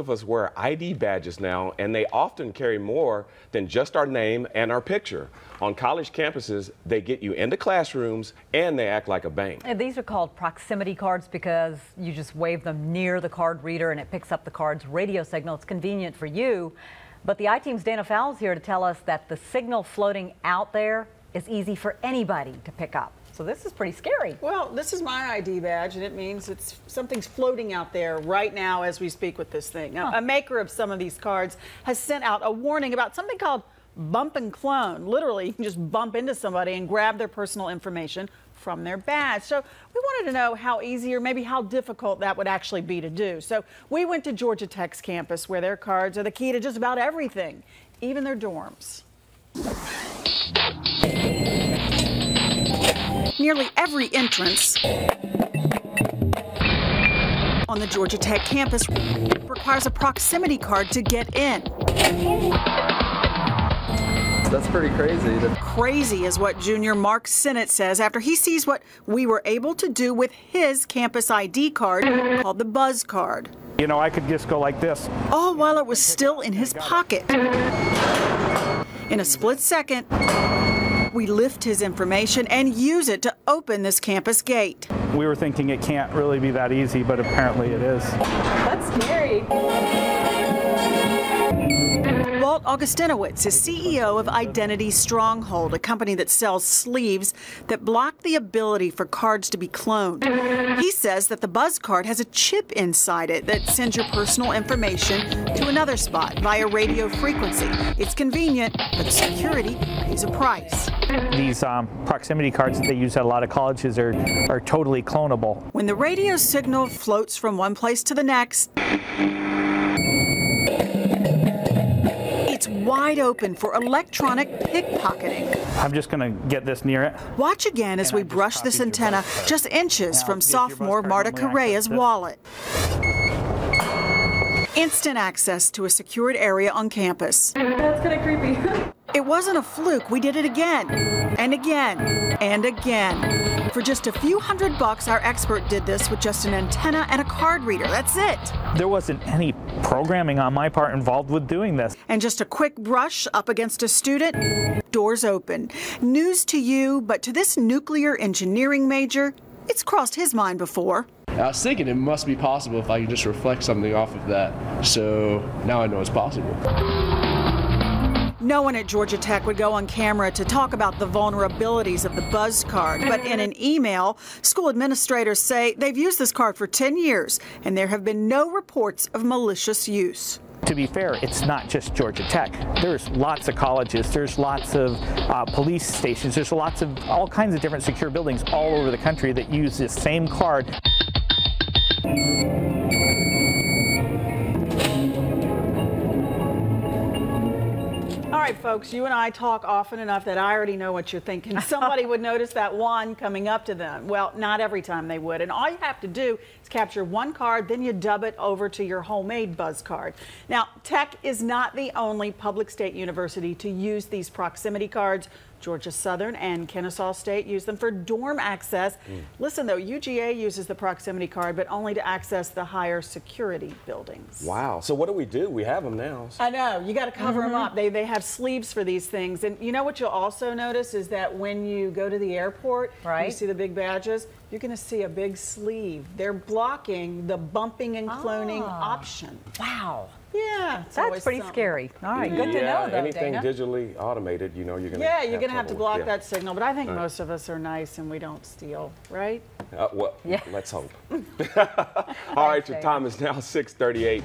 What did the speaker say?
of us wear ID badges now, and they often carry more than just our name and our picture. On college campuses, they get you into classrooms and they act like a bank. And these are called proximity cards because you just wave them near the card reader and it picks up the card's radio signal. It's convenient for you. But the I-Team's Dana Fowles here to tell us that the signal floating out there is easy for anybody to pick up. So this is pretty scary. Well, this is my ID badge, and it means something's floating out there right now as we speak with this thing. Now, a maker of some of these cards has sent out a warning about something called bump and clone. Literally, you can just bump into somebody and grab their personal information from their badge. So we wanted to know how easy or maybe how difficult that would actually be to do. So we went to Georgia Tech's campus where their cards are the key to just about everything, even their dorms. Nearly every entrance on the Georgia Tech campus requires a proximity card to get in. That's pretty crazy. Crazy is what junior Mark Sinnott says after he sees what we were able to do with his campus ID card called the Buzz card. You know, I could just go like this. All while it was still in his pocket. In a split second, we lift his information and use it to open this campus gate. We were thinking it can't really be that easy, but apparently it is. That's scary. Walt Augustinowicz is CEO of Identity Stronghold, a company that sells sleeves that block the ability for cards to be cloned. He says that the Buzz card has a chip inside it that sends your personal information to another spot via radio frequency. It's convenient, but security pays a price. These proximity cards that they use at a lot of colleges are totally clonable. When the radio signal floats from one place to the next, it's wide open for electronic pickpocketing. I'm just going to get this near it. Watch again as we brush this antenna just inches from sophomore Marta Correa's wallet. Instant access to a secured area on campus. That's kind of creepy. It wasn't a fluke. We did it again and again and again. For just a few $100, our expert did this with just an antenna and a card reader. That's it. There wasn't any programming on my part involved with doing this. And just a quick brush up against a student, doors open. News to you, but to this nuclear engineering major, it's crossed his mind before. I was thinking it must be possible if I could just reflect something off of that. So now I know it's possible. No one at Georgia Tech would go on camera to talk about the vulnerabilities of the Buzz card, but in an email, school administrators say they've used this card for 10 years, and there have been no reports of malicious use. To be fair, it's not just Georgia Tech. There's lots of colleges, there's lots of police stations, there's lots of all kinds of different secure buildings all over the country that use this same card. All right, folks, you and I talk often enough that I already know what you're thinking. Somebody would notice that one coming up to them. Well, not every time they would. And all you have to do is capture one card, then you dub it over to your homemade Buzz card. Now, Tech is not the only public state university to use these proximity cards. Georgia Southern and Kennesaw State use them for dorm access. Listen, though, UGA uses the proximity card, but only to access the higher security buildings. Wow. So what do? We have them now. I know. You got to cover them up. They have sleeves for these things. And you know what you'll also notice is that when you go to the airport, you see the big badges, you're going to see a big sleeve. They're blocking the bumping and cloning option. Wow. Yeah, that's pretty scary. All right, good to know, though, anything Dana. digitally automated, you know, you're going to you're going to have to block that signal. But I think most of us are nice and we don't steal, right? Well, let's hope. All right, your time is now 6:38.